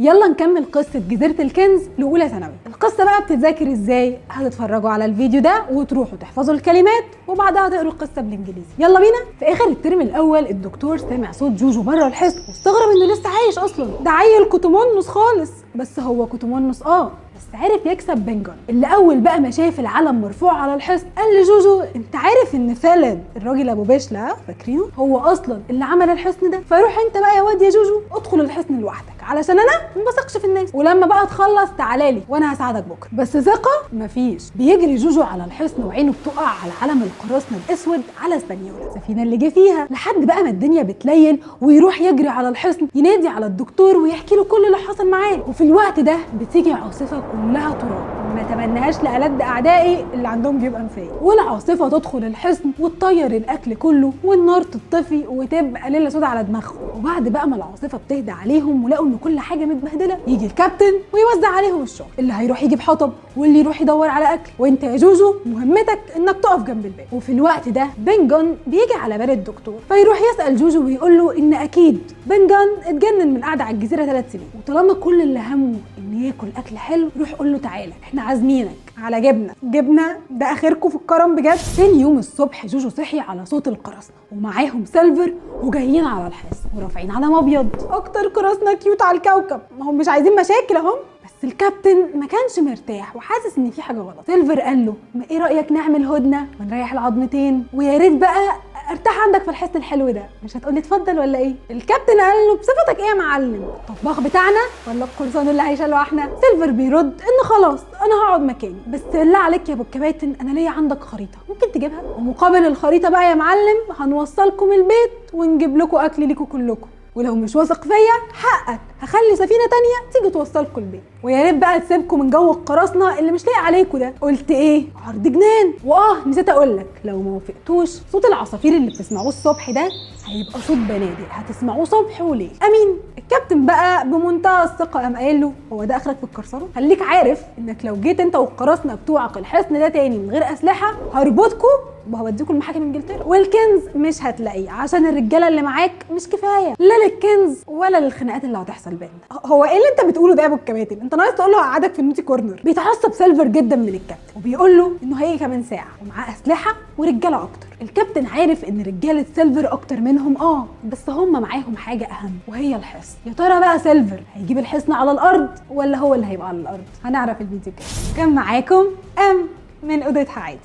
يلا نكمل قصة جزيرة الكنز لأولى ثانوي. القصة بقى بتتذاكر ازاي؟ هتتفرجوا على الفيديو ده وتروحوا تحفظوا الكلمات وبعدها تقروا القصة بالانجليزي. يلا بينا. في اخر الترم الاول الدكتور سمع صوت جوجو بره الحصن واستغرب انه لسه عايش اصلا، ده عيل كوتومونوس خالص. بس هو كوتومونوس بس عرف يكسب بنجان. اللي اول بقى ما شاف العلم مرفوع على الحصن قال لجوجو انت عارف ان ثلج الراجل ابو بشله فاكرينه هو اصلا اللي عمل الحصن ده؟ فروح انت بقى يا واد يا جوجو ادخل الحصن لوحدك علشان انا ما بثقش في الناس، ولما بقى تخلص تعالى لي وانا هساعدك بكره. بس ثقه مفيش. بيجري جوجو على الحصن وعينه بتقع على علم القراصنه الاسود على اسبانيولا، السفينه اللي جه فيها، لحد بقى ما الدنيا بتليل ويروح يجري على الحصن ينادي على الدكتور ويحكي له كل اللي حصل معاه. وفي الوقت ده بتيجي عاصفه كلها تراب ما تمناهاش لألد اعدائي اللي عندهم جيوب انفيه، والعاصفه تدخل الحصن وتطير الاكل كله والنار تطفي وتبقى ليله سودا على دماغهم. وبعد بقى ما العاصفه بتهدى عليهم ولقوا ان كل حاجه متبهدله يجي الكابتن ويوزع عليهم الشغل، اللي هيروح يجيب حطب واللي يروح يدور على اكل، وانت يا جوجو مهمتك انك تقف جنب الباب. وفي الوقت ده بنجان بيجي على بال الدكتور فيروح يسال جوجو ويقول له ان اكيد بنجان اتجنن من قعده على الجزيره 3 سنين، وطالما كل اللي همه ان ياكل اكل حلو روح قول له تعالى احنا عازمينك على جبنه ده اخركم في الكرم بجد. تاني يوم الصبح جوجو صحي على صوت القراصنه ومعاهم سيلفر وجايين على الحصن ورافعين علم ابيض، اكتر قراصنه كيوت على الكوكب. ما هم مش عايزين مشاكل اهم. بس الكابتن ما كانش مرتاح وحاسس ان في حاجه غلط. سيلفر قال له ما ايه رايك نعمل هدنه ونريح العظمتين، ويا ريت بقى ارتاح عندك في الحصن الحلو ده، مش هتقولي اتفضل ولا ايه؟ الكابتن قال له بصفتك ايه يا معلم، الطباخ بتاعنا ولا القرصان اللي هيشيله احنا؟ سيلفر بيرد ان خلاص انا هقعد مكاني، بس بالله عليك يا ابو الكباتن انا ليا عندك خريطه ممكن تجيبها، ومقابل الخريطه بقى يا معلم هنوصلكم البيت ونجيب لكم اكل ليكم كلكم، ولو مش واثق فيا حقك هخلي سفينه تانية تيجي توصلكم البيت، ويا ريت بقى تسيبكم من جو القراصنه اللي مش لاقي عليكم ده. قلت ايه؟ عرض جنان. نسيت اقول لك لو ما وافقتوش صوت العصافير اللي بتسمعوه الصبح ده هيبقى صوت بنادق هتسمعوه صبح وليل. امين. الكابتن بقى بمنتهى الثقه قام قايل له هو ده اخرك في القرصنه؟ خليك عارف انك لو جيت انت والقراصنه بتوعك الحصن ده تاني من غير اسلحه هربطكم وهوديكم المحاكم انجلترا، والكنز مش هتلاقيه عشان الرجاله اللي معاك مش كفايه لا للكنز ولا للخناقات اللي هتحصل بيننا. هو ايه اللي انت بتقوله ده يا ابو الكباتن؟ انت ناقص تقول له هقعدك في النوتي كورنر. بيتعصب سيلفر جدا من الكابتن وبيقول له انه هيجي كمان ساعه ومعاه اسلحه ورجاله اكتر. الكابتن عارف ان رجاله سيلفر اكتر منهم بس هم معاهم حاجه اهم وهي الحصن. يا ترى بقى سيلفر هيجيب الحصن على الارض ولا هو اللي هيبقى على الارض؟ هنعرف الفيديو كده. كان معاكم من اوضتها عادي.